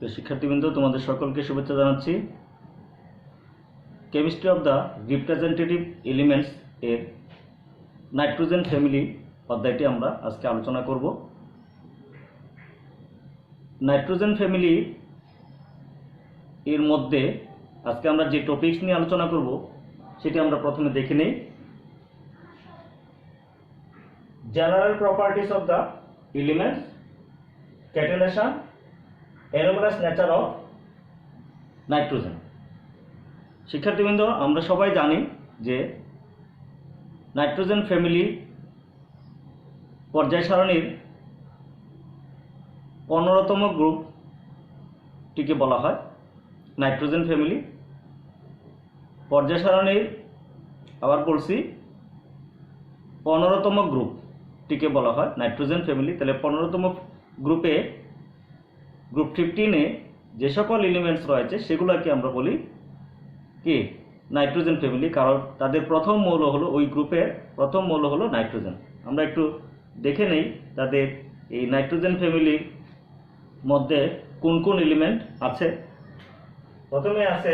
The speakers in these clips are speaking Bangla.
তো শিক্ষার্থীবৃন্দ, তোমাদের সকলকে শুভেচ্ছা জানাচ্ছি। Chemistry of the representative elements এর নাইট্রোজেন ফ্যামিলি অধ্যায়টি আমরা আজকে আলোচনা করব। নাইট্রোজেন ফ্যামিলি এর মধ্যে আজকে আমরা যে টপিকস নিয়ে আলোচনা করব সেটি আমরা প্রথমে দেখে নেই। General properties of the elements, catenation, anomalous nature of nitrogen. শিক্ষার্থীবৃন্দ, আমরা সবাই জানি যে নাইট্রোজেন ফ্যামিলি পর্যায় সারণীর 15তম গ্রুপটিকে বলা হয় নাইট্রোজেন ফ্যামিলি। পর্যায় সারণীর, আবার বলছি, 15তম গ্রুপটিকে বলা হয় নাইট্রোজেন ফ্যামিলি। তাহলে 15তম গ্রুপে, গ্রুপ 15-এ যে সকল এলিমেন্টস রয়েছে সেগুলোকে আমরা বলি কি নাইট্রোজেন ফ্যামিলি, কারণ তাদের প্রথম মৌল হলো, ওই গ্রুপের প্রথম মৌল হলো নাইট্রোজেন। আমরা একটু দেখে নেই তাদের এই নাইট্রোজেন ফ্যামিলির মধ্যে কোন কোন এলিমেন্ট আছে। প্রথমে আছে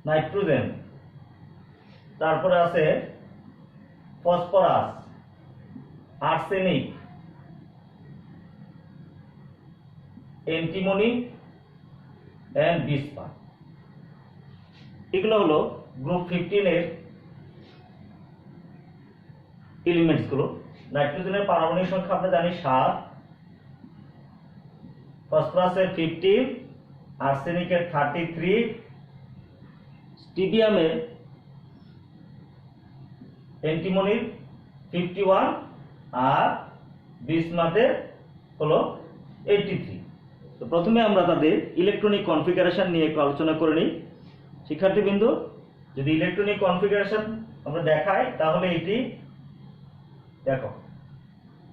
নাইট্রোজেন, তারপরে আছে phosphorus, arsenic, antimony and bismuth. এগুলো হলো গ্রুপ 15-এর এলিমেন্টসগুলো। নাইট্রোজেনের পারমাণবিক সংখ্যা আমরা জানি 7, ফসফরাসের 15, আর্সেনিকের 33, স্টিবিয়ামের, অ্যান্টিমনির 51 আর বিসমাথের হলো 83। তো প্রথমে আমরা তাদের ইলেকট্রনিক কনফিগারেশন নিয়ে একটু আলোচনা করে নিই। শিক্ষার্থীবৃন্দ, যদি ইলেকট্রনিক কনফিগারেশন আমরা দেখাই তাহলে এটি দেখো,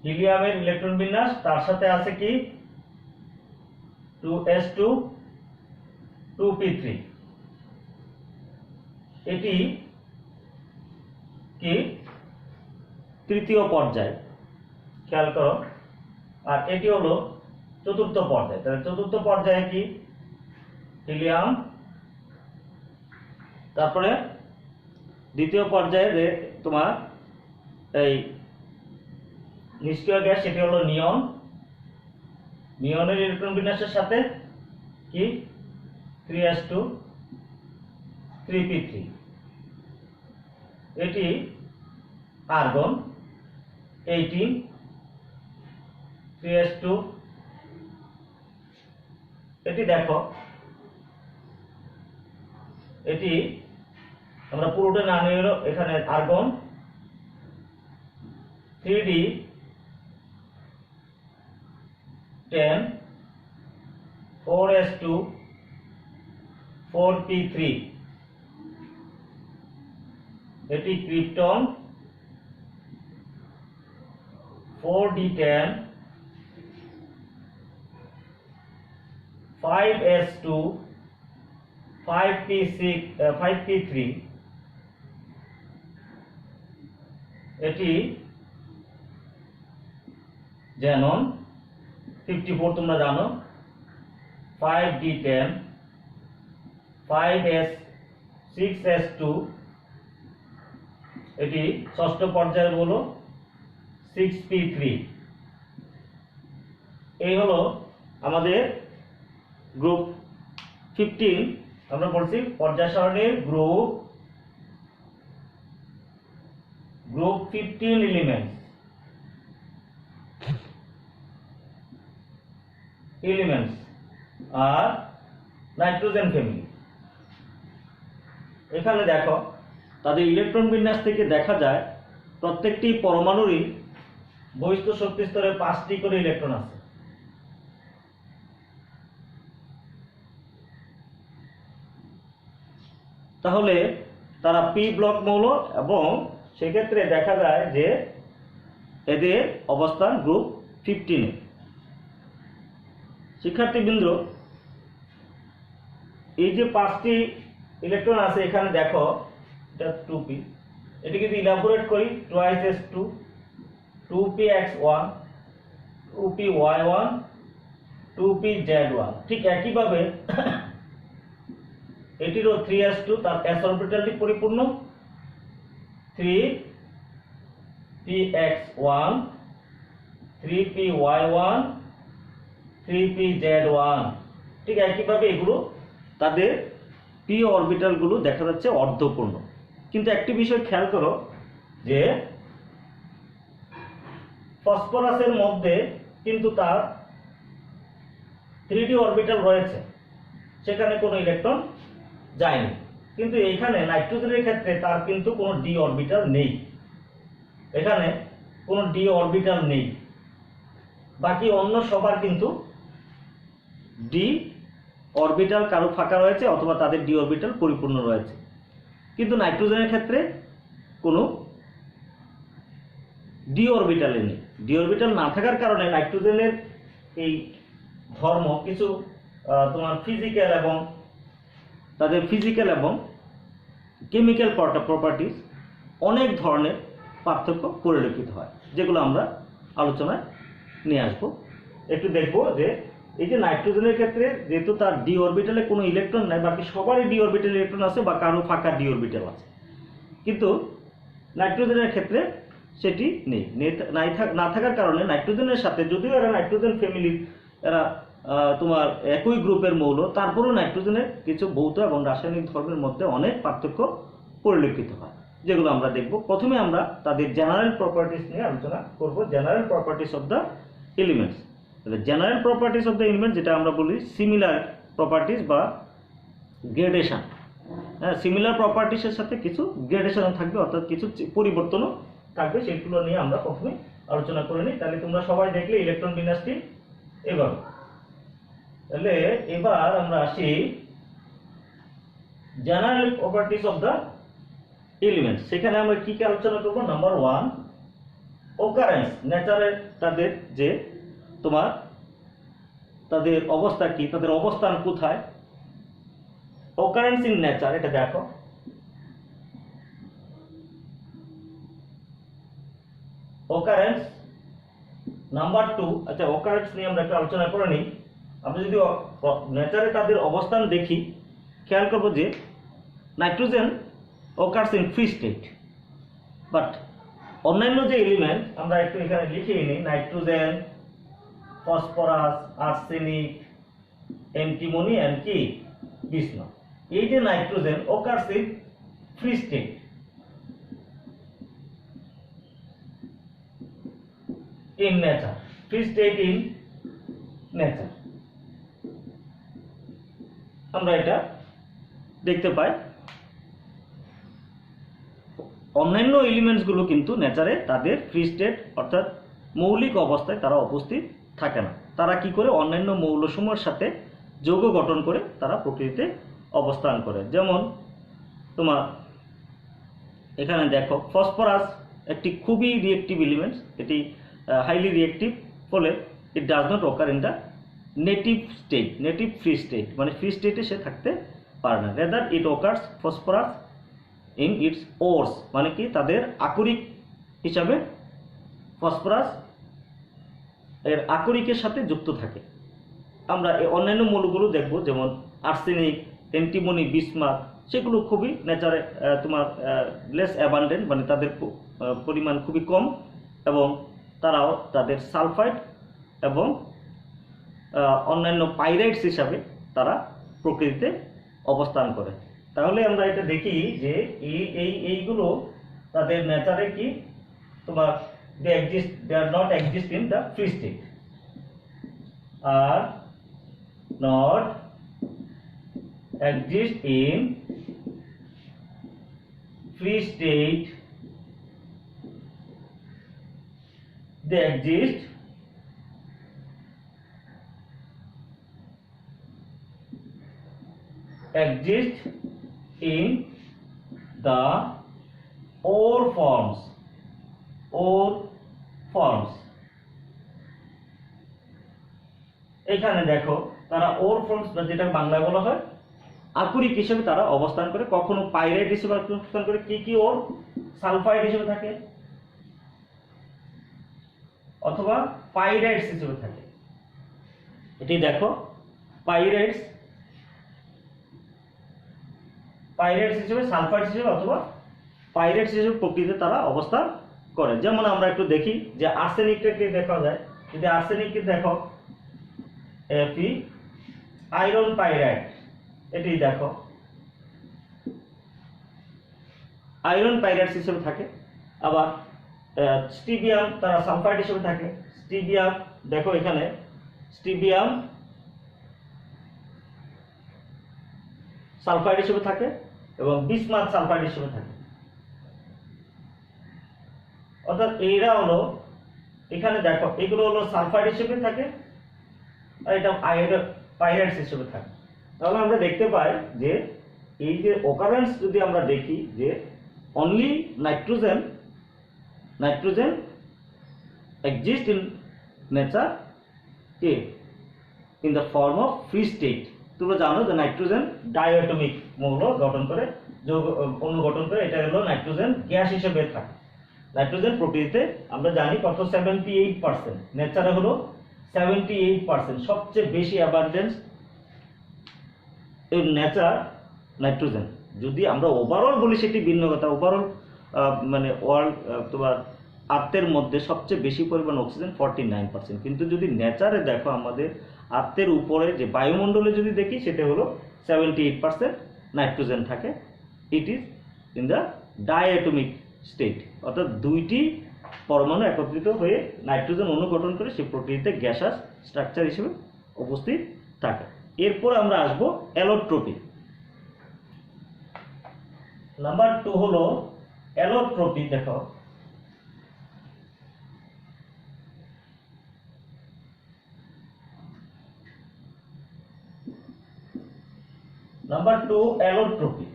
হিলিয়ামের ইলেকট্রন বিন্যাস, তার সাথে আছে কি 2s2 2p3। এটি কি তৃতীয় পর্যায়, খেয়াল করো। আর এটি হলো চতুর্থ পর্যায়। তাহলে চতুর্থ পর্যায়ে কি হিলিয়াম, তারপরে দ্বিতীয় পর্যায়ে তোমার এই নিষ্ক্রিয় গ্যাস, সেটি হলো নিয়ন। নিয়নের ইলেকট্রন বিন্যাসের সাথে কি 3s2 3p3। এটি আর্গন 18 3s2। এটি দেখো, এটি আমরা পুরোটা না নিয়ে এলো, এখানে আর্গন 3d 10 4s2 4p3। এটি ক্রিপ্টন 4d10 5s2 5p3। এটি জ্যানন 54, তোমরা জানো, 5d10 6s2। এটি ষষ্ঠ পর্যায়ে বলো 6p3। এই হলো আমাদের গ্রুপ 15। আমরা বলছি পর্যায় সারণীর গ্রুপ 15 এলিমেন্টস আর নাইট্রোজেন ফ্যামিলি। এখানে দেখো তাদের ইলেকট্রন বিন্যাস থেকে দেখা যায় প্রত্যেকটি পরমাণুরই বহিস্থ শক্তি স্তরে 5টি করে ইলেকট্রন আছে। তাহলে তারা পি ব্লক মৌল, এবং সেক্ষেত্রে দেখা যায় যে এদের অবস্থান গ্রুপ 15-এ। শিক্ষার্থীবৃন্দ, এই যে 5টি ইলেকট্রন আছে এখানে দেখো, এটা 2p, এটি যদি ইলাবোরেট করি 2s2 2px1 2py1 2pz1 ঠিক একইভাবে এটিরও 3s2 তার s অরবিটালটি পরিপূর্ণ 3px1 3py1 3pz1 ঠিক একইভাবে এগুলো তাদের p অরবিটাল গুলো দেখা যাচ্ছে অর্ধপূর্ণ। কিন্তু একটি বিষয় খেয়াল করো যে ফসফরাসের মধ্যে কিন্তু তার 3d অরবিটাল রয়েছে, সেখানে কোনো ইলেকট্রন যায়নি। কিন্তু এইখানে নাইট্রোজেনের ক্ষেত্রে তার কিন্তু কোনো d অরবিটাল নেই, এখানে কোনো d অরবিটাল নেই। বাকি অন্য সবার কিন্তু d অরবিটাল কারো ফাঁকা রয়েছে অথবা তাদের d অরবিটাল পরিপূর্ণ রয়েছে। কিন্তু নাইট্রোজেনের ক্ষেত্রে কোনো d অরবিটাল নেই। d অরবিটাল না থাকার কারণে নাইট্রোজেনের এই ধর্ম কিছু তোমার ফিজিক্যাল এবং তাদের ফিজিক্যাল এবং কেমিক্যাল প্রপার্টিজ অনেক ধরনের পার্থক্য পরিলক্ষিত হয়, যেগুলো আমরা আলোচনায় নিয়ে আসবো। একটু দেখবো যে এই যে নাইট্রোজেনের ক্ষেত্রে যেহেতু তার d অরবিটালে কোনো ইলেকট্রন নাই, বাকি সবারই d অরবিটাল ইলেকট্রন আছে বা কারো ফাঁকা d অরবিটাল আছে, কিন্তু নাইট্রোজেনের ক্ষেত্রে সেটি নেই। না থাকার কারণে নাইট্রোজেনের সাথে, যদিও এরা নাইট্রোজেন ফ্যামিলির, এরা তোমার একই গ্রুপের মৌল, তারপরেও নাইট্রোজেনের কিছু ভৌত এবং রাসায়নিক ধর্মের মধ্যে অনেক পার্থক্য পরিলক্ষিত হয়, যেগুলো আমরা দেখব। প্রথমে আমরা তাদের জেনারেল প্রপার্টিস নিয়ে আলোচনা করব। General properties of the elements. General properties of the element, যেটা আমরা বলি সিমিলার প্রপার্টিস বা গ্রেডেশন। হ্যাঁ, সিমিলার প্রপার্টিসের সাথে কিছু গ্রেডেশন থাকবে, অর্থাৎ কিছু পরিবর্তনও থাকবে, সেগুলো নিয়ে আমরা প্রথমে আলোচনা করে নিই। তাহলে তোমরা সবাই দেখলে ইলেকট্রন বিন্যাসটি এবার। তাহলে এবার আমরা আসি general properties of the elements. সেখানে আমরা কি কি আলোচনা করব? নাম্বার 1, অকারেন্স, নেচারের তাদের যে তোমার তাদের অবস্থা কি, তাদের অবস্থান কোথায়, অকারেন্স ইন নেচার, এটা দেখো। অকারেন্স নাম্বার 2, আচ্ছা অকারেন্স নিয়ে আমরা একটু আলোচনা করে নিই। আমরা যদি নেচারে তাদের অবস্থান দেখি, খেয়াল করবো যে nitrogen occurs in free state, but অন্যান্য যে এলিমেন্ট আমরা একটু এখানে লিখে নিই, nitrogen, phosphorus, arsenic, antimony and কি বিসমাথ, এই যে nitrogen occurs in free state, in nature, free state in nature, আমরা এটা দেখতে পাই। অন্যান্য এলিমেন্টস গুলো কিন্তু নেচারে তাদের ফ্রি স্টেট অর্থাৎ মৌলিক অবস্থায় তারা উপস্থিত থাকে না। তারা কি করে? অন্যান্য মৌলসমূহের সাথে যৌগ গঠন করে তারা প্রকৃতিতে অবস্থান করে। যেমন তোমার এখানে দেখো, ফসফরাস একটি খুবই রিয়েক্টিভ এলিমেন্টস, এটি হাইলি রিয়েক্টিভ, ফলে it does not occur in the native state, native free state, মানে ফ্রি স্টেটে সে থাকতে পারে না। Rather it occurs phosphorus in it's ওরস, মানে কি তাদের আকরিক হিসাবে ফসফরাস এর আকরিকের সাথে যুক্ত থাকে। আমরা এই অন্যান্য মৌলগুলো দেখব, যেমন আর্সেনিক, অ্যান্টিমনি, বিসমাথ, সেগুলো খুবই নেচারে তোমার লেস অ্যাবান্ডেন্ট, মানে তাদের পরিমাণ খুবই কম, এবং তারাও তাদের সালফাইড এবং অন্যান্য পাইরাইটস হিসাবে তারা প্রকৃতিতে অবস্থান করে। তাহলে আমরা এটা দেখি যে এইগুলো তাদের নেচারে কি তোমার they are not exist in the free state, are not exist in free state, they exist in the ore forms, এখানে দেখো তারা ওর ফর্মস, যেটা বাংলায় বলা হয় আকরিক হিসেবে তারা অবস্থান করে। কখনো পাইরাইট হিসেবে অবস্থান করে, কি ওর সালফাইড হিসেবে থাকে, অথবা পাইরাইটস হিসেবে থাকে। এটি দেখো পাইরাইটস হিসেবে, সালফাইড হিসেবে অথবা পাইরাইটস হিসেবে প্রকৃতিতে তারা অবস্থান করে। যেমন আমরা একটু দেখি যে আর্সেনিকটাকে দেখা যায়, যদি আর্সেনিককে দেখো Fe আয়রন পাইরাইট, এটি দেখো আয়রন পাইরাইটস হিসেবে থাকে। আবার স্টিবিয়াম তারা সালফাইড হিসেবে থাকে। স্টিবিয়াম দেখো এখানে স্টিবিয়াম সালফাইড হিসেবে থাকে এবং বিসমাথ সালফাইড হিসেবে থাকে। অর্থাৎ এইরা হলো, এখানে দেখো এগুলো হলো সালফাইড হিসেবে থাকে আর এটা পাইরাইটস হিসেবে থাকে। তাহলে আমরা দেখতে পাই যে এই যে ওকারেন্স যদি আমরা দেখি যে only nitrogen exist in nature in the form of free state। তোমরা জানো যে নাইট্রোজেন ডাইঅ্যাটমিক মৌল গঠন করে, যৌগ অণু গঠন করে, এটা হলো নাইট্রোজেন গ্যাস হিসেবে থাকে। নাইট্রোজেন প্রকৃতিতে আমরা জানি কত 78%, নেচারে হলো 78%, সবচেয়ে বেশি অ্যাবান্ডেন্স এই নেচার নাইট্রোজেন। যদি আমরা ওভারঅল বলি সেটি ভিন্ন কথা, ওভারঅল মানে ওয়ার্ল্ড তোমার আর্থের মধ্যে সবচেয়ে বেশি পরিমাণ অক্সিজেন 49%, কিন্তু যদি নেচারে দেখো আমাদের আর্থের উপরে যে বায়ুমণ্ডলে যদি দেখি সেটা হলো 78% নাইট্রোজেন থাকে। It is in the diatomic state, অর্থাৎ দুইটি পরমাণু একত্রিত হয়ে নাইট্রোজেন অণু গঠন করে সে প্রকৃতিতে গ্যাসাস স্ট্রাকচার হিসেবে উপস্থিত থাকে। এরপর আমরা আসবো অ্যালোট্রপি। নাম্বার 2 হলো অ্যালোট্রপি। দেখো নাম্বার 2 অ্যালোট্রপি।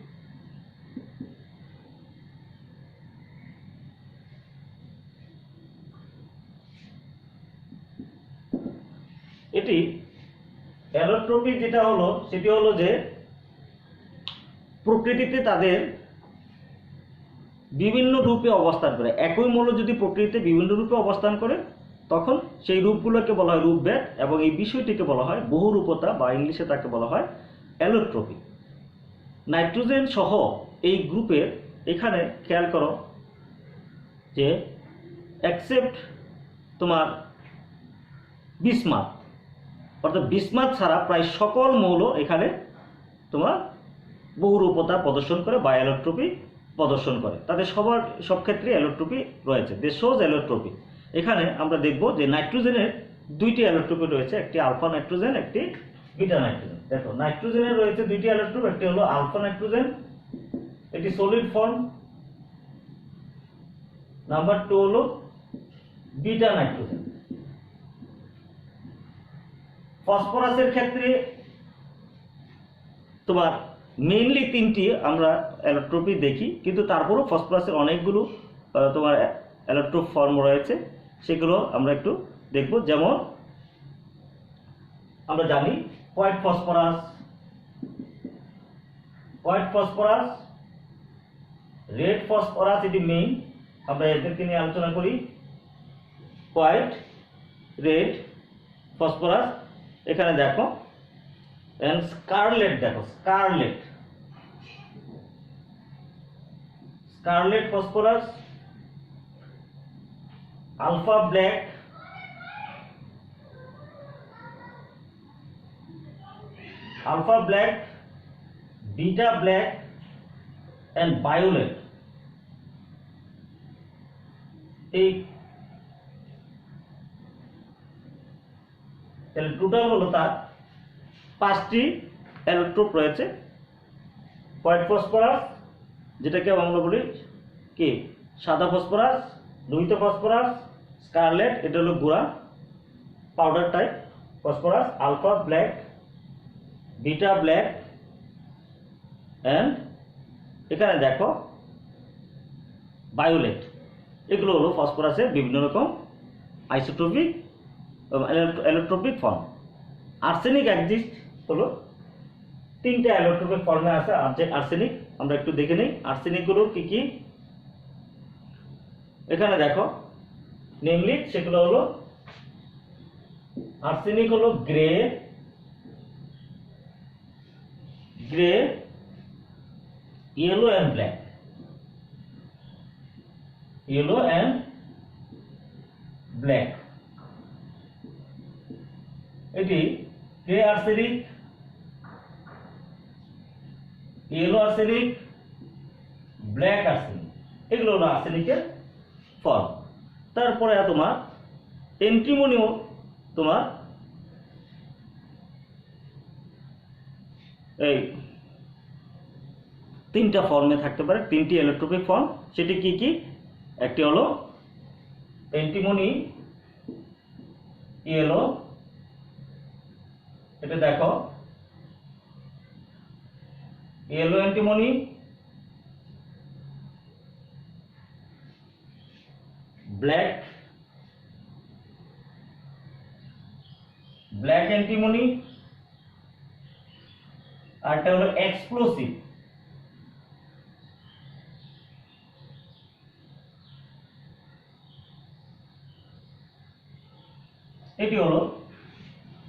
এটি অ্যালোট্রপি যেটা হলো সেটি হলো যে প্রকৃতিতে তাদের বিভিন্ন রূপে অবস্থান করে। একই মৌল যদি প্রকৃতিতে বিভিন্ন রূপে অবস্থান করে তখন সেই রূপগুলোকে বলা হয় রূপভেদ, এবং এই বিষয়টিকে বলা হয় বহুরূপতা বা ইংলিশে তাকে বলা হয় অ্যালোট্রপি। নাইট্রোজেন সহ এই গ্রুপের এখানে খেয়াল করো যে অ্যাকসেপ্ট তোমার বিসমাথ, অর্থাৎ বিসমাথ ছাড়া প্রায় সকল মৌল এখানে তোমার বহুরূপতা প্রদর্শন করে বা অ্যালোট্রপি প্রদর্শন করে। তাদের সব ক্ষেত্রে অ্যালোট্রপি রয়েছে, দে শোজ অ্যালোট্রপি। এখানে আমরা দেখব যে নাইট্রোজেনের দুইটি অ্যালোট্রপি রয়েছে, একটি আলফা নাইট্রোজেন, একটি বিটা নাইট্রোজেন। দেখো নাইট্রোজেনের রয়েছে দুইটি অ্যালোট্রপ, একটি হলো আলফা নাইট্রোজেন, এটি সলিড ফর্ম। নাম্বার 2 হলো বিটা নাইট্রোজেন। ফসফরাসের ক্ষেত্রে তোমার মেইনলি 3টি আমরা অ্যালোট্রপি দেখি, কিন্তু তারপরও ফসফরাসের অনেকগুলো তোমার অ্যালোট্রপ ফর্ম রয়েছে, সেগুলো আমরা একটু দেখব। যেমন আমরা জানি হোয়াইট ফসফরাস, রেড ফসফরাস, এটি মেইন। আমরা এদেরকে নিয়ে আলোচনা করি। হোয়াইট, রেড ফসফরাস, এখানে দেখো এন্ড স্কারলেট। দেখো scarlet phosphorus, alpha black, beta black and violet. এই তাহলে টোটাল হলো তার 5টি অ্যালোট্রপ রয়েছে। হোয়াইট ফসফরাস, যেটাকে আমরা বলি কি সাদা ফসফরাস, লোহিত ফসফরাস, স্কারলেট, এটা হলো গুঁড়া powder type phosphorus, alpha black, beta black and এখানে দেখো ভায়োলেট। এগুলো হলো ফসফরাসের বিভিন্ন রকম isotopic allotropic form. Arsenic exist হলো 3টা অ্যালোট্রপিক ফর্মে আছে আর্সেনিক। আমরা একটু দেখে নিই আর্সেনিকগুলো কি কি। এখানে দেখো নেমলি সেগুলো হলো আর্সেনিক হলো grey, yellow and black, yellow and black. এটি grey arsenic, yellow arsenic, black arsenic, এগুলো হলো আর্সেনিকের ফর্ম। তারপরে তোমার এন্টিমনিও তোমার এই তিনটা ফর্মে থাকতে পারে, তিনটি ইলেকট্রোপিক ফর্ম। সেটি কি কি? একটি হলো এন্টিমনি ইয়েলো, এটা দেখো ইয়েলো অ্যান্টিমনি, ব্ল্যাক অ্যান্টিমনি, আর এটা হলো এক্সপ্লোসিভ। এটি হলো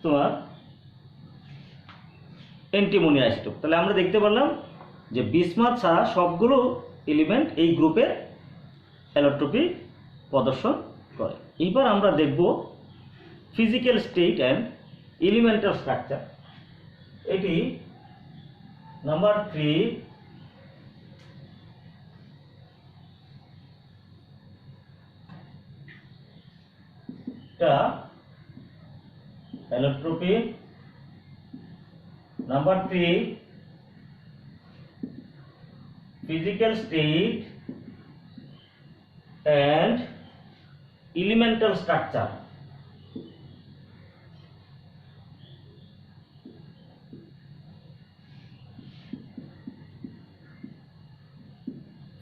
তোমার অ্যান্টিমনি আইসোটোপ। তাহলে আমরা দেখতে পারলাম যে বিসমাথ ছাড়া সবগুলো এলিমেন্ট এই গ্রুপের অ্যালোট্রপি প্রদর্শন করে। এবার আমরা দেখব physical state and elemental structure. এটি নাম্বার 3 টা allotropy. Number 3 physical state and elemental structure.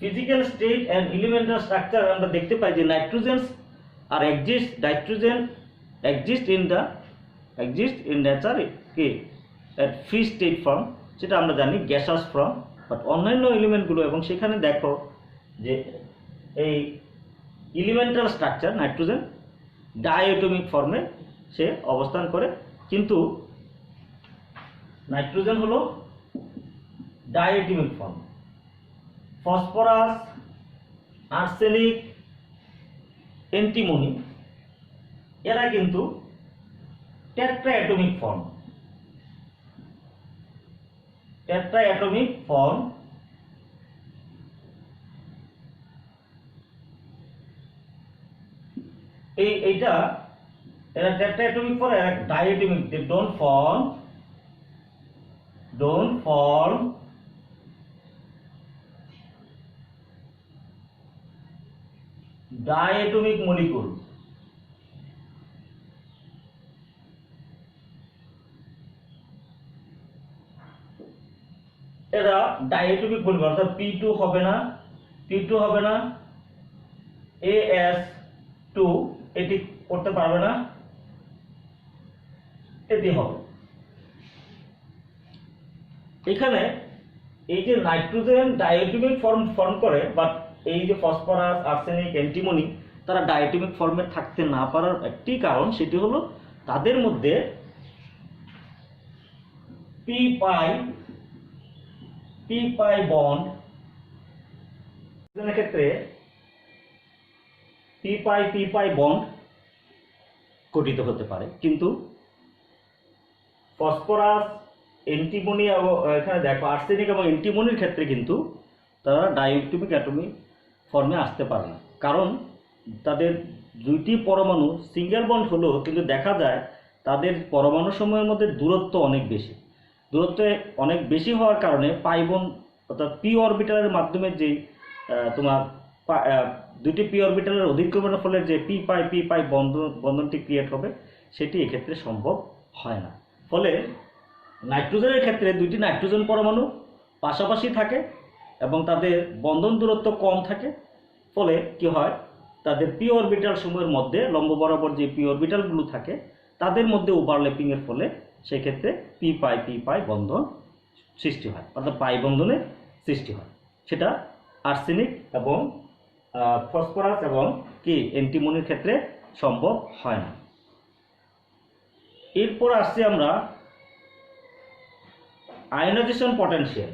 Physical state and elemental structure আমরা দেখতে পাই যে নাইট্রোজেনস আর নাইট্রোজেন exist in nature কি at free state form, সেটা আমরা জানি গ্যাসাস ফর্ম। বাট অন্যান্য এলিমেন্টগুলো, এবং সেখানে দেখো যে এই এলিমেন্টাল স্ট্রাকচার নাইট্রোজেন ডাইঅ্যাটমিক ফর্মে সে অবস্থান করে, কিন্তু নাইট্রোজেন হলো ডাইঅ্যাটমিক ফর্ম। ফসফরাস, আর্সেনিক, অ্যান্টিমনি এরা কিন্তু টেট্রাঅ্যাটমিক ফর্ম। টেট্রাঅ্যাটমিক ফর্ম। এইটা এরা টেট্রাঅ্যাটমিক ফর্ম, এরা diatomic. They don't form diatomic molecule. এরা ডাইঅ্যাটমিক মলিকুল, অর্থাৎ P2 হবে না, AS2 এটি করতে পারবে না, এটি হবে। এখানে এই যে নাইট্রোজেন ডাইঅ্যাটমিক ফর্ম করে, বাট এই যে ফসফরাস, আর্সেনিক, অ্যান্টিমনি তারা ডাইঅ্যাটমিক ফর্মে থাকতে না পারার একটি কারণ, সেটি হলো তাদের মধ্যে পি বন্ড এর ক্ষেত্রে পি বন্ড গঠিত হতে পারে, কিন্তু ফসফরাস, অ্যান্টিমনি এবং এখানে দেখো আর্সেনিক এবং অ্যান্টিমনির ক্ষেত্রে কিন্তু তারা ডাইঅ্যাটমিক অ্যাটমিক ফর্মে আসতে পারে না, কারণ তাদের দুইটি পরমাণু সিঙ্গেল বন্ড হলেও কিন্তু দেখা যায় তাদের পরমাণু সমূহের মধ্যে দূরত্ব অনেক বেশি হওয়ার কারণে পাই বন্ড, অর্থাৎ পি অরবিটালের মাধ্যমে যে তোমার দুটি পি অরবিটালের অধিক্রমণের ফলে যে পি পাই বন্ধনটি ক্রিয়েট হবে, সেটি এক্ষেত্রে সম্ভব হয় না। ফলে নাইট্রোজেনের ক্ষেত্রে দুইটি নাইট্রোজেন পরমাণু পাশাপাশি থাকে এবং তাদের বন্ধন দূরত্ব কম থাকে, ফলে কি হয়, তাদের পি অরবিটাল সমূহের মধ্যে লম্ব বরাবর যে পি অরবিটালগুলো থাকে তাদের মধ্যে ওভারল্যাপিং এর ফলে সেক্ষেত্রে পি পাই বন্ধন সৃষ্টি হয়, অর্থাৎ পাই বন্ধনের সৃষ্টি হয়। সেটা আর্সেনিক এবং ফসফরাস এবং কি অ্যান্টিমনির ক্ষেত্রে সম্ভব হয় না। এরপর আসছি আমরা আয়নাইজেশন পটেনশিয়াল।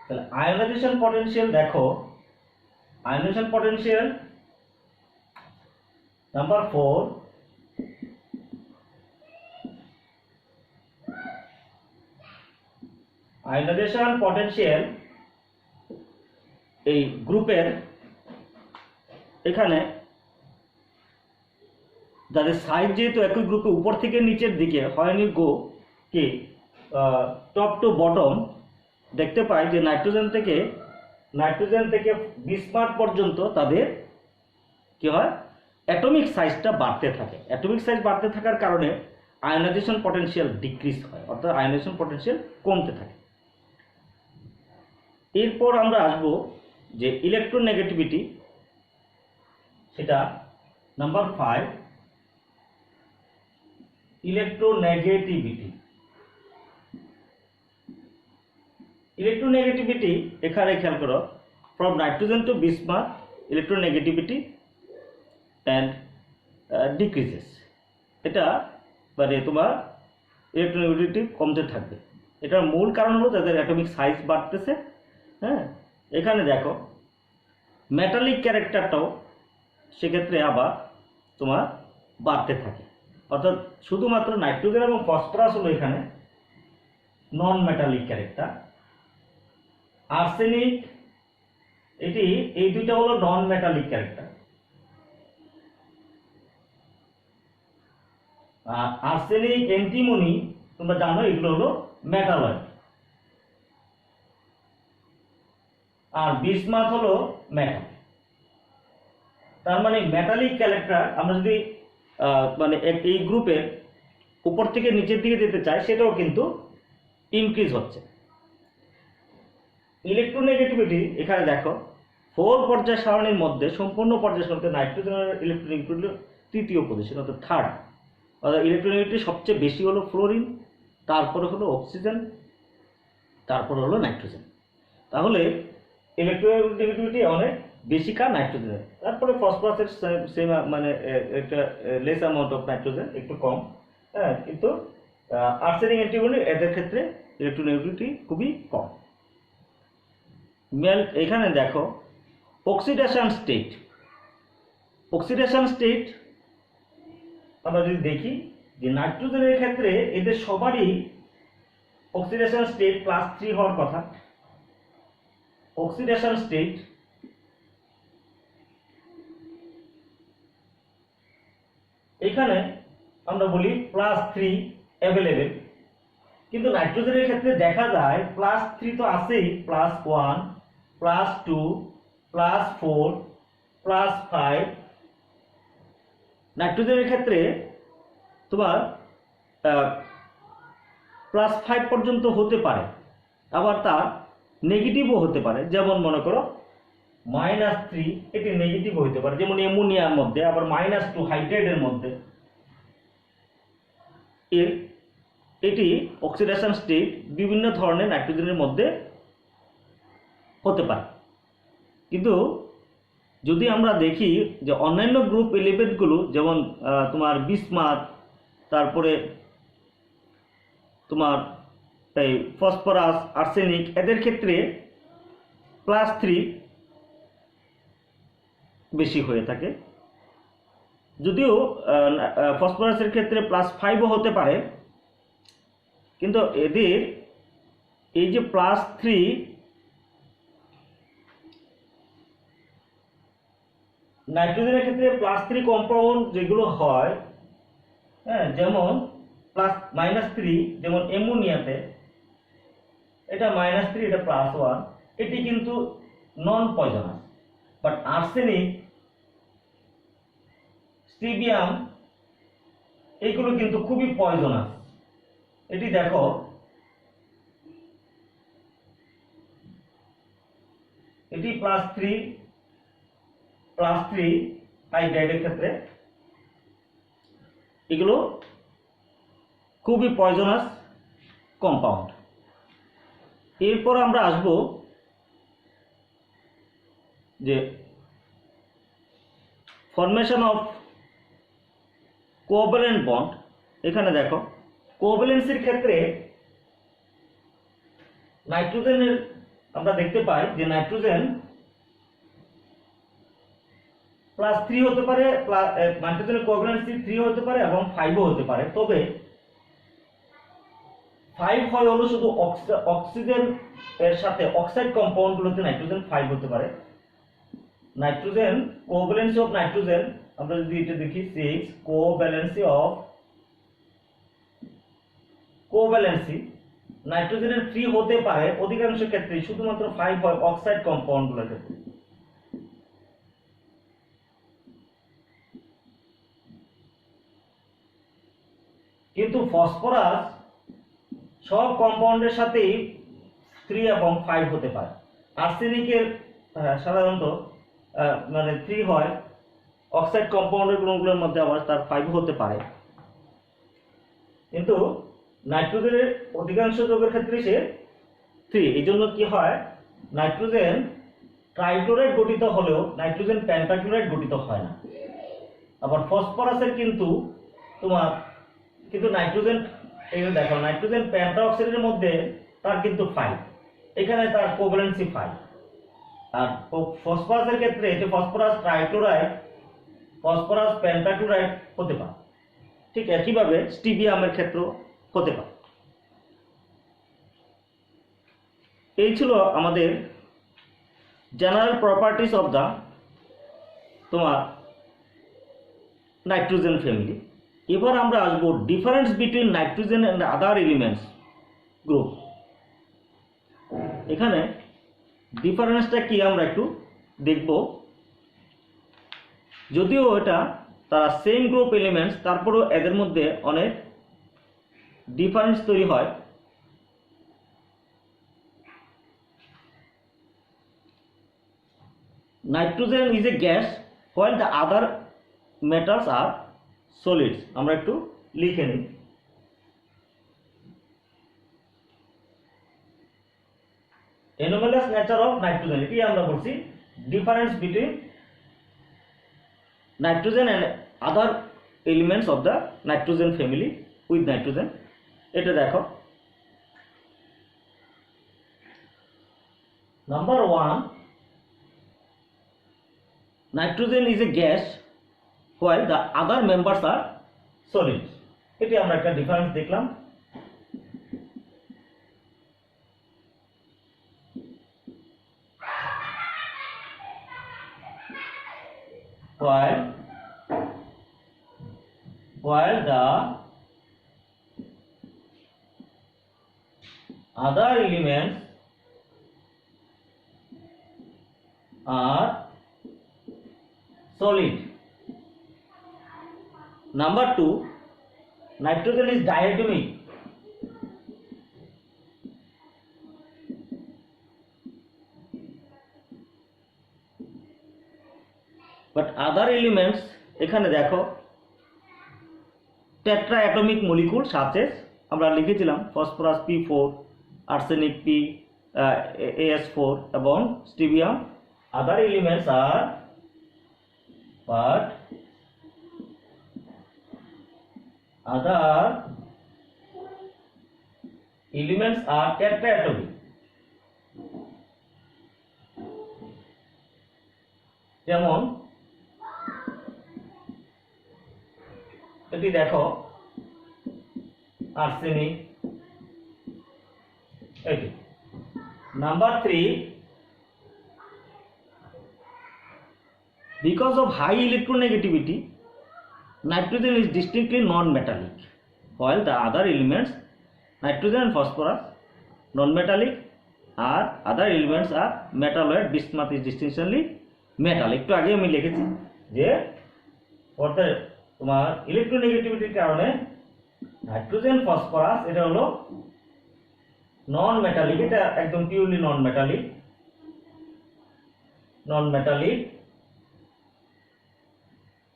তাহলে আয়নাইজেশন পটেনশিয়াল দেখো, ionisation potential number 4, ionisation potential এই গ্রুপের এখানে যাদের সাইজ যেহেতু একই গ্রুপে উপর থেকে নিচের দিকে হয়নি গো কি টপ টু বটম, দেখতে পাই যে নাইট্রোজেন থেকে বিসমার্ক পর্যন্ত তাদের কি হয়, অ্যাটমিক সাইজটা বাড়তে থাকে। অ্যাটমিক সাইজ বাড়তে থাকার কারণে আয়নাইজেশন পটেনশিয়াল ডিক্রিজ হয়, অর্থাৎ আয়নাইজেশন পটেনশিয়াল কমতে থাকে। এরপর আমরা আসব যে ইলেকট্রোনেগেটিভিটি, সেটা নাম্বার 5, ইলেকট্রোনেগেটিভিটি। ইলেকট্রোনেগেটিভিটি এখানে খেয়াল করো, from nitrogen to bismuth electronegativity and decreases. এটা মানে তোমার ইলেকট্রোনেগেটিভিটি কমতে থাকবে। এটার মূল কারণ হলো তাদের অ্যাটমিক সাইজ বাড়তেছে। হ্যাঁ, এখানে দেখো মেটালিক ক্যারেক্টারটাও সেক্ষেত্রে আবার তোমার বাড়তে থাকে, অর্থাৎ শুধুমাত্র নাইট্রোজেন এবং ফসফরাস হলো এখানে নন মেটালিক ক্যারেক্টার। আর্সেনিক, এই দুইটা হলো নন মেটালিক ক্যারেক্টার। আর আর্সেনিক, অ্যান্টিমনি তোমরা জানো এগুলো হলো মেটালয়েড, আর বিসমাথ হলো মেটাল। তার মানে মেটালিক ক্যারেক্টার আমরা যদি মানে এই গ্রুপের উপর থেকে নিচের দিকে যেতে চাই, সেটাও কিন্তু ইনক্রিজ হচ্ছে। ইলেকট্রোনেগেটিভিটি এখানে দেখো 4 পর্যায় সারণীর মধ্যে সম্পূর্ণ পর্যায় সারণীতে নাইট্রোজেনের ইলেকট্রোনেগেটিভিটি তৃতীয় পজিশন, অর্থাৎ থার্ড। অর্থাৎ ইলেকট্রোনেগেটিভিটি সবচেয়ে বেশি হলো ফ্লোরিন, তারপরে হলো অক্সিজেন, তারপরে হলো নাইট্রোজেন। তাহলে ইলেকট্রোনেগেটিভিটি অনেক বেশি কার নাইট্রোজেনের, তারপরে ফসফরাসের সেম মানে একটা লেস অ্যামাউন্ট অফ নাইট্রোজেন, একটু কম। হ্যাঁ, কিন্তু আর্সেনিক, অ্যান্টিমনি এদের ক্ষেত্রে ইলেকট্রোনেগেটিভিটি খুবই কম। এখানে দেখো অক্সিডেশন স্টেট। অক্সিডেশন স্টেট আমরা যদি দেখি যে নাইট্রোজেনের ক্ষেত্রে এদের সবারই অক্সিডেশন স্টেট +3 হওয়ার কথা। অক্সিডেশন স্টেট এখানে আমরা বলি +3 অ্যাভেলেবেল, কিন্তু নাইট্রোজেনের ক্ষেত্রে দেখা যায় +3 তো আছেই, +1, +2, +4, +5। নাইট্রোজেনের ক্ষেত্রে তোমার +5 পর্যন্ত হতে পারে, আবার তার নেগেটিভও হতে পারে। যেমন মনে করো -3, এটি নেগেটিভ হতে পারে, যেমন অ্যামোনিয়ার মধ্যে, আবার -2 হাইড্রাইডের মধ্যে। এটি অক্সিডেশন স্টেট বিভিন্ন ধরনের নাইট্রোজেনের মধ্যে হতে পারে। কিন্তু যদি আমরা দেখি যে অন্যান্য গ্রুপ এলিমেন্টগুলো, যেমন তোমার বিসমাথ, তারপরে তোমার এই ফসফরাস, আর্সেনিক, এদের ক্ষেত্রে +3 বেশি হয়ে থাকে। যদিও ফসফরাসের ক্ষেত্রে +5ও হতে পারে, কিন্তু এদের এই যে +3 নাইট্রোজেনের ক্ষেত্রে +3 কম্পাউন্ড যেগুলো হয়, হ্যাঁ, যেমন -3, যেমন অ্যামোনিয়াতে এটা -3, এটা +1, এটি কিন্তু নন পয়জনাস। বাট আর্সেনিক, স্ট্রিবিয়াম এগুলো কিন্তু খুবই পয়জনাস। এটি দেখো এটি +3 হাইড্রাইডের ক্ষেত্রে এগুলো খুবই পয়জনাস কম্পাউন্ড। এরপর আমরা আসব যে ফরমেশন অফ কোভ্যালেন্ট বন্ড। এখানে দেখো কোভ্যালেন্সির ক্ষেত্রে নাইট্রোজেনের আমরা দেখতে পাই যে নাইট্রোজেন +3 হতে পারে, নাইট্রোজেনের কোভ্যালেন্সি 3 হতে পারে এবং 5ও হতে পারে। তবে 5 হয় হলো শুধু অক্সিজেন এর সাথে অক্সাইড কম্পাউন্ডগুলোতে নাইট্রোজেন 5 হতে পারে। নাইট্রোজেন কোভ্যালেন্সি অফ নাইট্রোজেন আমরা যদি এটা দেখি 6 কোভ্যালেন্সি নাইট্রোজেনের 3 হতে পারে অধিকাংশ ক্ষেত্রে, শুধুমাত্র 5 হয় অক্সাইড কম্পাউন্ডগুলোর ক্ষেত্রে। কিন্তু ফসফরাস সব কম্পাউন্ডের সাথেই 3 এবং 5 হতে পারে। আর্সেনিকের সাধারণত মানে 3 হয়, অক্সাইড কম্পাউন্ডের গুণগুলোর মধ্যে আবার তার 5 হতে পারে। কিন্তু নাইট্রোজেনের অধিকাংশ যৌগের ক্ষেত্রে সে 3। এই জন্য কি হয়, নাইট্রোজেন ট্রাইক্লোরাইড গঠিত হলেও নাইট্রোজেন পেন্টাক্লোরাইড গঠিত হয় না। আবার ফসফরাসের কিন্তু নাইট্রোজেন, এই দেখো নাইট্রোজেন পেন্টাঅক্সাইডের মধ্যে তার কিন্তু 5, এখানে তার কোভ্যালেন্সি 5। আর ফসফরাসের ক্ষেত্রে যে ফসফরাস ট্রাইক্লোরাইড, ফসফরাস পেন্টাক্লোরাইড হতে পারে। ঠিক একইভাবে স্টিবিয়ামের ক্ষেত্রেও হতে পারে। এই ছিল আমাদের general properties of the nitrogen family. এবার আমরা আসবো difference between nitrogen and other elements group. এখানে ডিফারেন্সটা কি আমরা একটু দেখব। যদিও এটা তারা সেম গ্রুপ এলিমেন্টস, তারপরেও এদের মধ্যে অনেক ডিফারেন্স তৈরি হয়। Nitrogen is a gas while the other metals are solids। আমরা একটু লিখে নিই। anomalous nature of nitrogen, এটি আমরা বলছি difference between nitrogen and other elements of the nitrogen family with nitrogen। এটা দেখো, number 1, nitrogen is a gas while the other members are solids। এটি আমরা একটা ডিফারেন্স দেখলাম। while the other elements are solid। Number 2, nitrogen is diatomic but other elements, এখানে দেখো টেট্রাঅ্যাটমিক মলিকুল সাচেস আমরা লিখেছিলাম ফসফরাস P4, আর্সেনিক AS4 এবং স্টিবিয়াম। আদার এলিমেন্টস আর but other elements are tetraatomic। যেমন এটি দেখো আর্সেনিক। এটি number 3, because of high electronegativity nitrogen is distinctly non-metallic while the other elements nitrogen and phosphorus non-metallic আর other elements are metalloid। bismuth is distinctly metal। একটু আগে আমি লিখেছি যে অর্থাৎ তোমার ইলেকট্রোনেগেটিভিটির কারণে নাইট্রোজেন ফসফরাস এটা হলো নন মেটালিক, এটা একদম পিওরলি নন মেটালিক।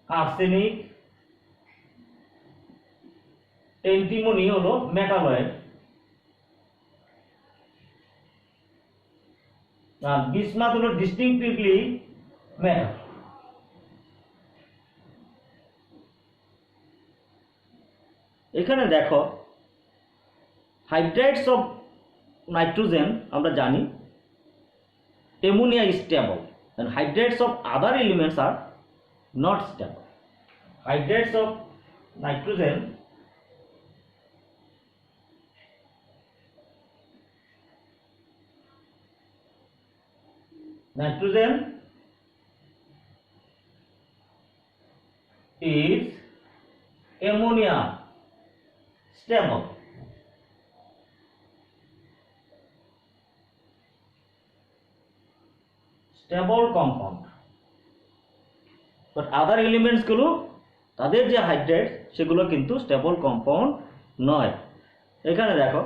আর্সেনিক, এন্টিমনি হলো মেটালয়েড, আর বিসমাথ হলো ডিস্টিংক্টিভলি মেটাল। এখানে দেখো হাইড্রাইডস অফ নাইট্রোজেন আমরা জানি ammonia is stable and hydrates of other elements are not stable. Hydrates of nitrogen is ammonia stable. Stable compound, but other এলিমেন্টসগুলো তাদের যে হাইড্রেট সেগুলো কিন্তু স্টেবল কম্পাউন্ড নয়। এখানে দেখো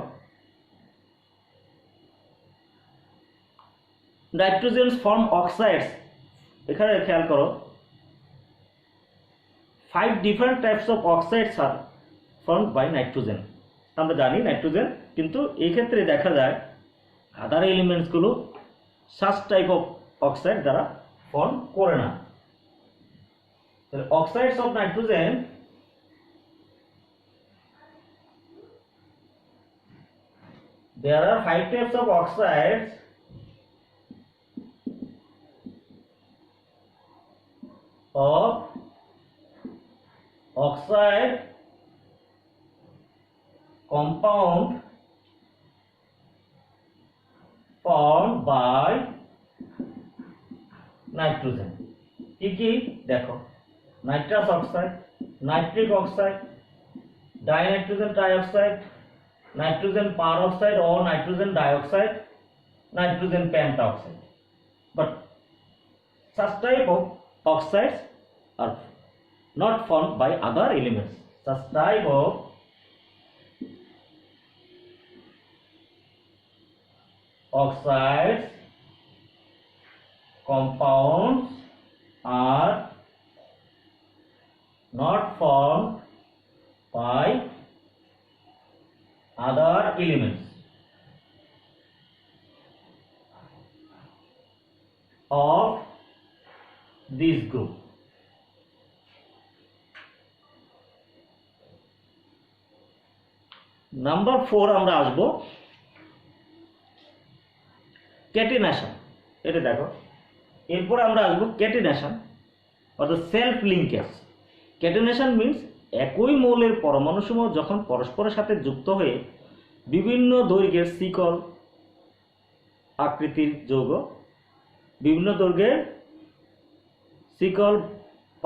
নাইট্রোজেন ফর্ম অক্সাইডস, এখানে খেয়াল করো 5 different types of oxides are formed by nitrogen. আমরা জানি নাইট্রোজেন, কিন্তু এই ক্ষেত্রে দেখা যায় আদার এলিমেন্টসগুলো সাচ টাইপ অফ অক্সাইড দ্বারা ফর্ম করে না। Oxides of nitrogen there are 5 types of oxides of oxide compound formed by nitrogen. কি কি দেখো, nitrous oxide, nitric oxide, dinitrogen trioxide, nitrogen peroxide or nitrogen dioxide, nitrogen pentaoxide. But such type of oxides are not formed by other elements. Such type of oxides compounds are not formed by other elements of this group. Number 4 আমরা আসবো ক্যাটেনেশন। এটা দেখো, এরপর আমরা আসবো ক্যাটেনেশন অর্থাৎ সেলফ লিঙ্কেজ। ক্যাটেনেশন মিন্স একই মৌলের পরমাণুসমূহ যখন পরস্পরের সাথে যুক্ত হয়ে বিভিন্ন দৈর্ঘ্যের শিকল আকৃতির যৌগ, বিভিন্ন দৈর্ঘ্যের শিকল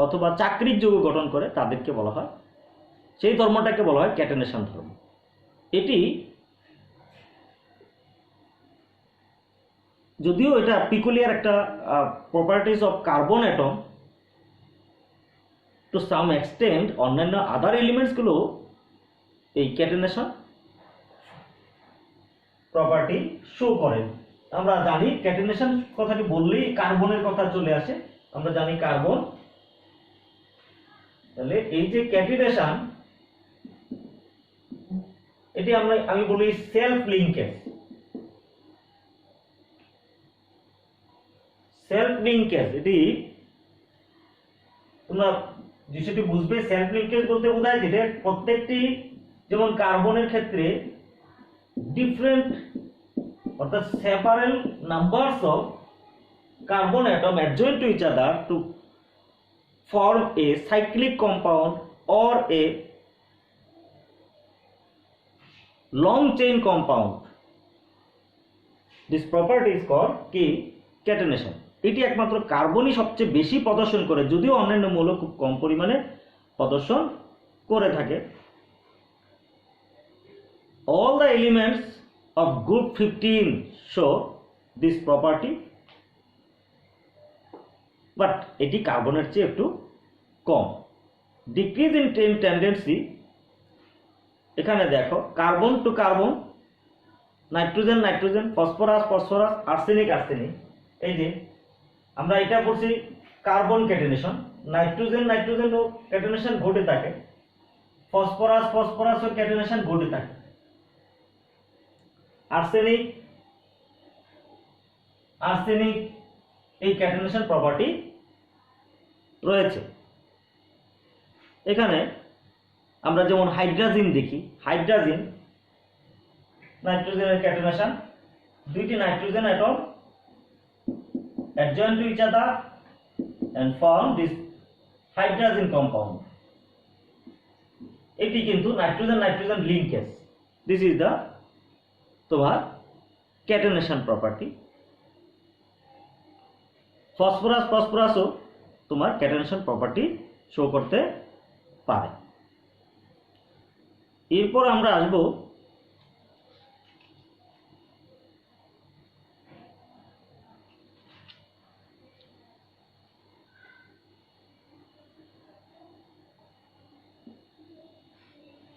অথবা চাকরির যৌগ গঠন করে, তাদেরকে বলা হয়, সেই ধর্মটাকে বলা হয় ক্যাটেনেশন ধর্ম। এটি যদিও এটা পিকুলিয়ার একটা properties of carbon atom, to some extent অন্যান্য আদার এলিমেন্টসগুলো এই ক্যাটেনেশন প্রপার্টি শো করে। আমরা জানি ক্যাটেনেশন কথাটি বললেই কার্বনের কথা চলে আসে, আমরা জানি কার্বন। তাহলে এই যে ক্যাটেনেশন, এটি আমি বলি সেলফ লিঙ্কেজ। সেলফ লিঙ্কেজ এটি তোমরা বিষয়টি বুঝবে। সেলফ লিঙ্কেজ বলতে বোঝায় যেটা প্রত্যেকটি, যেমন কার্বনের ক্ষেত্রে ডিফারেন্ট অর্থাৎ separate numbers of carbon atom adjoin to each other to form a cyclic compound or a long chain compound. This property is called কি ক্যাটেনেশন। এটি একমাত্র কার্বনই সবচেয়ে বেশি প্রদর্শন করে, যদিও অন্যান্য মৌল খুব কম পরিমাণে প্রদর্শন করে থাকে। All the elements of group 15 show this property, but এটি কার্বনের চেয়ে একটু কম। ডিক্রিজ ইন টেন্ডেন্সি, এখানে দেখো carbon to carbon, nitrogen nitrogen, phosphorus phosphorus, arsenic arsenic. এই যে আমরা এটা বলছি কার্বন ক্যাটেনেশন, নাইট্রোজেন নাইট্রোজেন ও ক্যাটেনেশন ঘটে থাকে, ফসফরাস ফসফরাস ও ক্যাটেনেশন ঘটে থাকে, আর্সেনিক আর্সেনিক এই ক্যাটেনেশন প্রপার্টি রয়েছে। এখানে আমরা যেমন হাইড্রাজিন দেখি, হাইড্রাজিন নাইট্রোজেনের ক্যাটেনেশন, দুইটি nitrogen atom adjoin to each other and form this hydrazine compound. এটি কিন্তু nitrogen nitrogen linkage. This is the তোমার ক্যাটেনেশন প্রপার্টি। ফসফরাস ফসফরাসও তোমার ক্যাটেনেশন প্রপার্টি শো করতে পারে। এরপর আমরা আসবো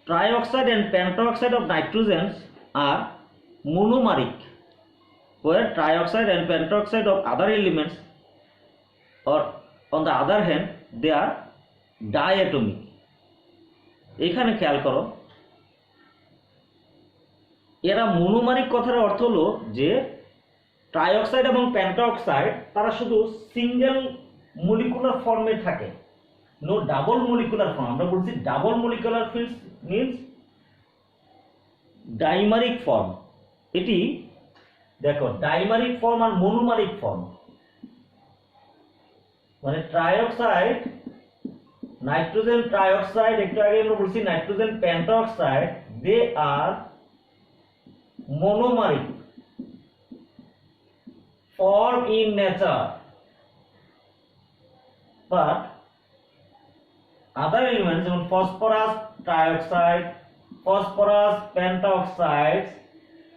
trioxide and pentoxide of nitrogens are monomeric, where trioxide and pentoxide of other elements, or on the other hand they are diatomic. এখানে খেয়াল করো, এরা মনোমারিক কথার অর্থ হলো যে ট্রাইঅক্সাইড এবং পেন্টাঅক্সাইড তারা শুধু সিঙ্গেল মলিকুলার ফর্মে থাকে, নো ডাবল মলিকুলার ফর্ম। আমরা বলছি double molecular fields means dimeric form. এটি দেখো ডাইমারিক ফর্ম আর মনোমারিক ফর্ম, মানে ট্রাইঅক্সাইড নাইট্রোজেন ট্রাইঅক্সাইড, একটু আগে আমরা বলছি nitrogen pentoxide, they are monomeric form in nature, but other elements যেমন phosphorus trioxide, phosphorus pentoxides,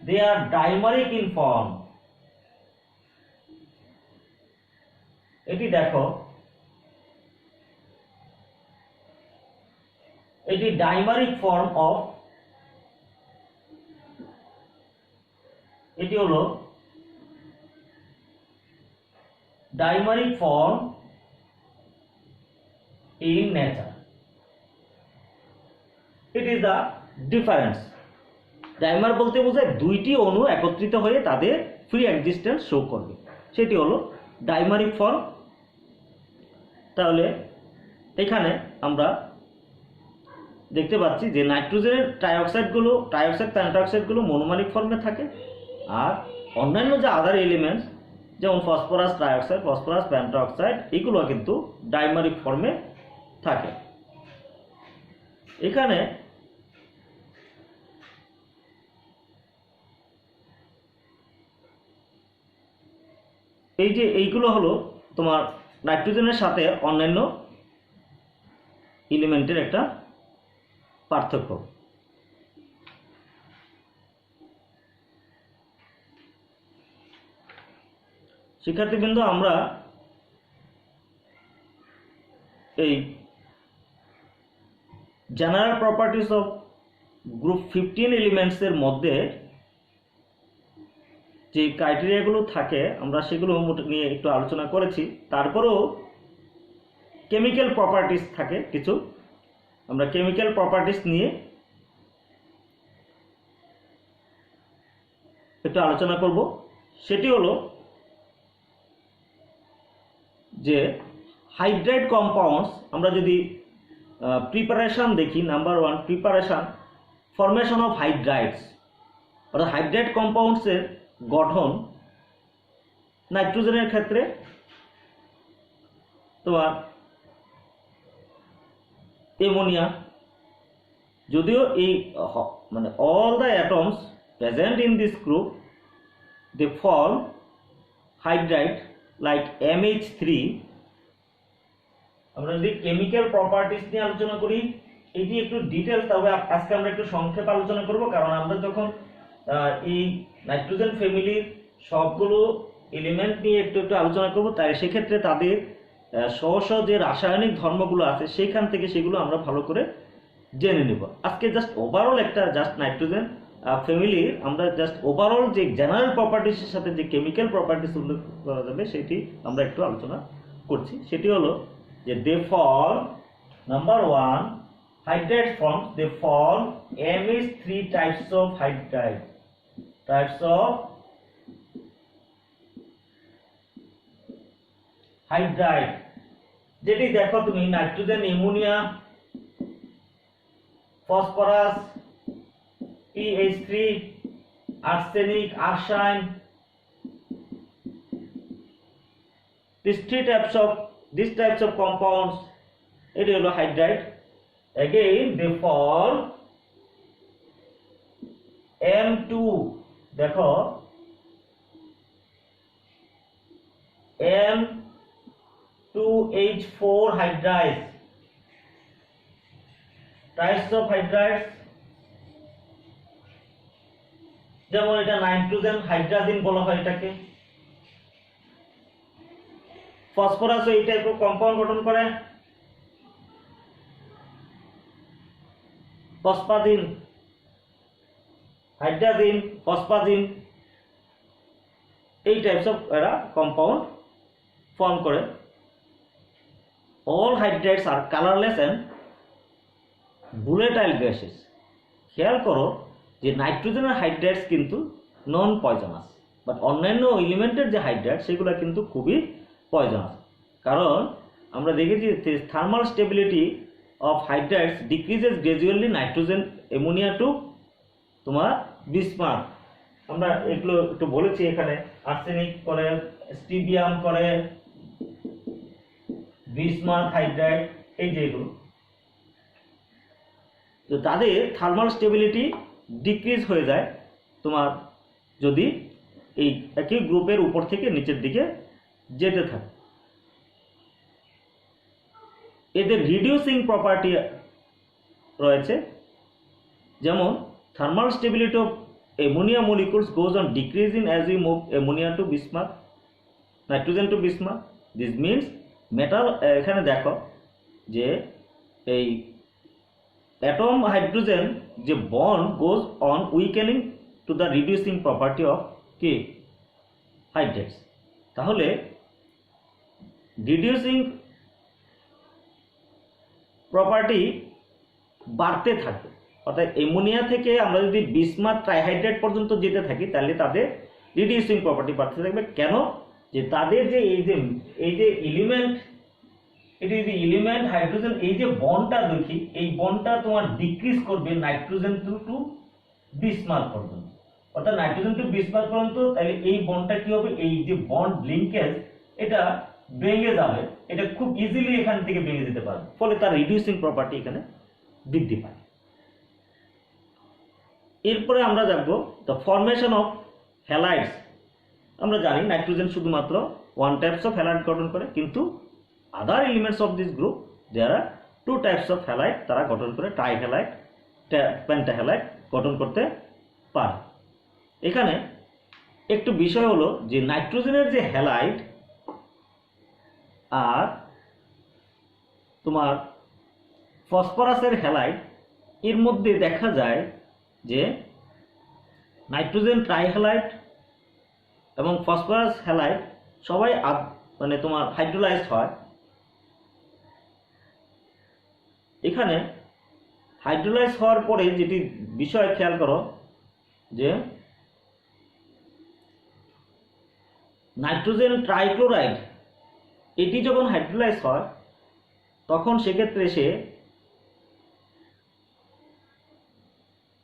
they are dimeric in form. এটি দেখো, এটি ডাইমারিক ফর্ম অফ, এটি হলো dimeric form in nature. It is the difference. Dimer বলতে বোঝায় দুইটি অণু একত্রিত হয়ে তাদের ফ্রি এক্সিস্টেন্স শো করবে, সেটি হলো ডাইমারিক ফর্ম। তাহলে এখানে আমরা দেখতে পাচ্ছি যে নাইট্রোজেনের ট্রাইঅক্সাইডগুলো, ট্রাইঅক্সাইড পেন্টাঅক্সাইডগুলো মনোমারিক ফর্মে থাকে, আর অন্যান্য যে আদার এলিমেন্টস যেমন ফসফরাস ট্রাইঅক্সাইড, ফসফরাস পেন্টাঅক্সাইড, এগুলো কিন্তু ডাইমারিক ফর্মে থাকে। এখানে এই যে এইগুলো হলো তোমার নাইট্রোজেনের সাথে অন্যান্য এলিমেন্টের একটা পার্থক্য। শিক্ষার্থীবৃন্দ, আমরা এই জেনারেল প্রপার্টিজ অফ গ্রুপ 15 এলিমেন্টসের মধ্যে যে ক্রাইটেরিয়াগুলো থাকে আমরা সেগুলো নিয়ে একটু আলোচনা করেছি। তারপরেও কেমিক্যাল প্রপার্টিজ থাকে কিছু, আমরা কেমিক্যাল প্রপার্টিজ নিয়ে একটু আলোচনা করব। সেটি হলো যে হাইড্রাইড কম্পাউন্ডস, আমরা যদি প্রিপারেশন দেখি, নাম্বার 1 প্রিপারেশন, ফরমেশন অফ হাইড্রাইডস, অর্থাৎ হাইড্রাইড কম্পাউন্ডসের গঠন। নাইট্রোজেনের ক্ষেত্রে তোমার অ্যামোনিয়া, যদিও এই মানে all the atoms present in this group they form hydride like MH3। আমরা যদি কেমিক্যাল প্রপার্টিজ নিয়ে আলোচনা করি, এটি একটু ডিটেলস, তবে আজকে আমরা একটু সংক্ষেপে আলোচনা করব, কারণ আমরা যখন এই নাইট্রোজেন ফ্যামিলির সবগুলো এলিমেন্ট নিয়ে একটু একটু আলোচনা করব, তাই সেক্ষেত্রে তাদের স্ব যে রাসায়নিক ধর্মগুলো আছে সেইখান থেকে সেগুলো আমরা ভালো করে জেনে নেব। আজকে জাস্ট ওভারঅল একটা জাস্ট নাইট্রোজেন ফ্যামিলির আমরা জাস্ট ওভারঅল যে জেনারেল প্রপার্টিসের সাথে যে কেমিক্যাল প্রপার্টিস উল্লেখ করা যাবে সেটি আমরা একটু আলোচনা করছি। সেটি হলো যে they form, number 1 hydride forms, they form MH3 types of hydride, types of hydride. যেটি দেখো তুমি nitrogen ammonia phosphorus, PH3, arsenic, arsine. These types of compounds, it is hydride. Again they form M2, देखो M2H4 hydrides. Types of hydrides, যেমন এটা নাইট্রোজেন হাইড্রাজিন বলা হয় এটাকে। ফসফরাস এই টাইপের কম্পাউন্ড গঠন করে, ফসফাজিন, হাইড্রাজিন, ফসফাজিন, এই টাইপস অফ এরা কম্পাউন্ড ফর্ম করে। All hydrides are colourless and volatile gases. খেয়াল করো যে নাইট্রোজেনের হাইড্রাইডস কিন্তু নন পয়জনাস, বাট অন্যান্য এলিমেন্টের যে হাইড্রাইড সেগুলো কিন্তু খুবই পয়জনাস। কারণ আমরা দেখেছি thermal stability of hydrides decreases gradually nitrogen ammonia to তোমার বিসমাথ। আমরা এগুলো একটু বলেছি এখানে, আর্সেনিক করে, স্টিবিয়াম করে, বিসমাথ হাইড্রাইড, এই যে এগুলো, তো তাদের থার্মাল স্টেবিলিটি ডিক্রিজ হয়ে যায় তোমার যদি এই একই গ্রুপের উপর থেকে নিচের দিকে যেতে থাকে। এদের রিডিউসিং প্রপার্টি রয়েছে, যেমন thermal stability of ammonia molecules goes on decreasing as we move ammonia to bismuth, nitrogen to bismuth. This means metal, এখানে দেখো যে এই atom hydrogen যে bond goes on weakening to the reducing property of কি hydrates। তাহলে reducing property বাড়তে থাকবে, অর্থাৎ অ্যামোনিয়া থেকে আমরা যদি বিসমাথ ট্রাইহাইড্রেট পর্যন্ত যেতে থাকি তাহলে তাদের রিডিউসিং প্রপার্টি বাড়তে থাকবে। কেন? যে তাদের যে এই যে এলিমেন্ট, এটি যদি এলিমেন্ট হাইড্রোজেন এই যে বন্ডটা দেখি, এই বন্ডটা তোমার ডিক্রিজ করবে নাইট্রোজেন টু বিসমাথ পর্যন্ত, অর্থাৎ নাইট্রোজেন টু বিসমাথ পর্যন্ত। তাহলে এই বন্ডটা কি হবে, এই যে বন্ড লিঙ্কেজ এটা ভেঙে যাবে, এটা খুব ইজিলি এখান থেকে ভেঙে যেতে পারবে, ফলে তার রিডিউসিং প্রপার্টি এখানে বৃদ্ধি পায়। এরপরে আমরা দেখব দ্য ফরমেশন অফ হ্যালাইডস। আমরা জানি নাইট্রোজেন শুধুমাত্র ওয়ান টাইপস অফ হ্যালাইড গঠন করে, কিন্তু other elements of this group there are two types of halide তারা গঠন করে, ট্রাই হ্যালাইড, পেন্টাহ্যালাইড গঠন করতে পারে। এখানে একটু বিষয় হলো যে নাইট্রোজেনের যে হ্যালাইড আর তোমার ফসফরাসের হ্যালাইড, এর মধ্যে দেখা যায় যে নাইট্রোজেন ট্রাইহ্যালাইড এবং ফসফরাস হ্যালাইড সবাই মানে তোমার হাইড্রোলাইজড হয়। এখানে হাইড্রোলাইজ হওয়ার পরে যেটি বিষয় খেয়াল করো যে নাইট্রোজেন ট্রাইক্লোরাইড এটি যখন হাইড্রোলাইজ হয় তখন সেক্ষেত্রে সে,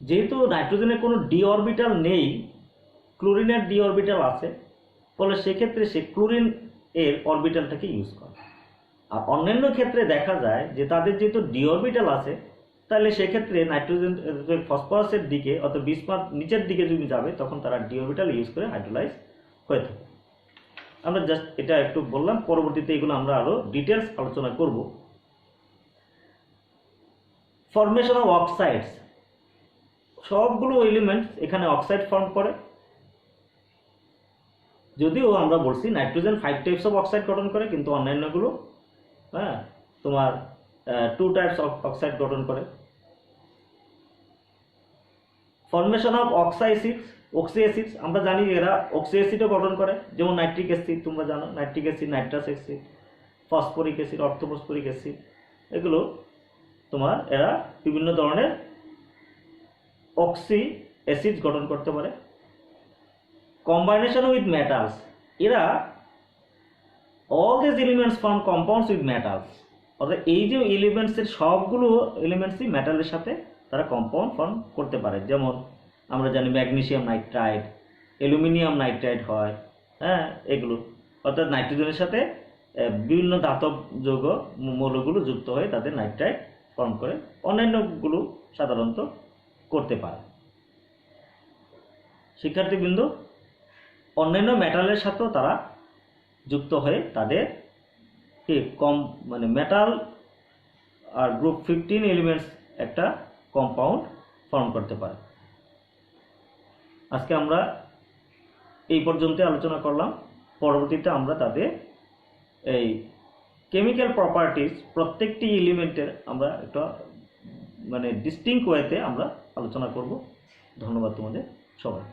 যেহেতু নাইট্রোজেনের কোনো ডি অরবিটাল নেই, ক্লোরিনের ডি অরবিটাল আছে, ফলে সেক্ষেত্রে সে ক্লোরিন এর অরবিটালটাকে ইউজ করে। আর অন্যান্য ক্ষেত্রে দেখা যায় যে তাদের যেহেতু ডি অরবিটাল আছে, তাহলে সেক্ষেত্রে নাইট্রোজেন ফসফরাসের দিকে অর্থাৎ বিসমাথ নিচের দিকে যদি যাবে তখন তারা ডি অরবিটাল ইউজ করে হাইড্রোলাইজ হয়ে থাকে। আমরা জাস্ট এটা একটু বললাম, পরবর্তীতে এগুলো আমরা আরো ডিটেলস আলোচনা করব। ফরমেশন অফ অক্সাইডস, সবগুলো এলিমেন্টস এখানে অক্সাইড ফর্ম করে, যদিও আমরা বলছি নাইট্রোজেন 5 টাইপস অফ অক্সাইড গঠন করে, কিন্তু অন্যান্যগুলো তোমার 2 টাইপস অফ অক্সাইড গঠন করে। ফরমেশন অফ অক্সি অ্যাসিডস, আমরা জানি এরা অক্সি অ্যাসিডও গঠন করে, যেমন নাইট্রিক অ্যাসিড, তোমরা জানো nitric acid, nitrous acid, phosphoric acid, orthophosphoric acid, এগুলো তোমার এরা বিভিন্ন ধরনের অক্সি অ্যাসিড গঠন করতে পারে। কম্বাইনেশন উইথ মেটালস, এরা all this elements form compounds with metals, অর্থাৎ এই যে এলিমেন্টসের সবগুলো এলিমেন্টসই মেটালের সাথে তারা কম্পাউন্ড ফর্ম করতে পারে। যেমন আমরা জানি ম্যাগনেসিয়াম নাইট্রাইড, অ্যালুমিনিয়াম নাইট্রাইড হয়, হ্যাঁ, এগুলো অর্থাৎ নাইট্রোজেনের সাথে বিভিন্ন ধাতব যৌগ মৌলগুলো যুক্ত হয়ে তাদের নাইট্রাইড ফর্ম করে। অন্যান্যগুলো সাধারণত করতে পারে। শিক্ষার্থীবৃন্দ, অন্যান্য মেটালের সাথেও তারা যুক্ত হয়ে তাদের মেটাল আর গ্রুপ 15 এলিমেন্টস একটা কম্পাউন্ড ফর্ম করতে পারে। আজকে আমরা এই পর্যন্ত আলোচনা করলাম। পরবর্তীতে আমরা তাদের এই কেমিক্যাল প্রপার্টিজ প্রত্যেকটি এলিমেন্টের আমরা একটা ডিস্টিংক্ট ওয়েতে আমরা আলোচনা করব। ধন্যবাদ তোমাদের সবাই।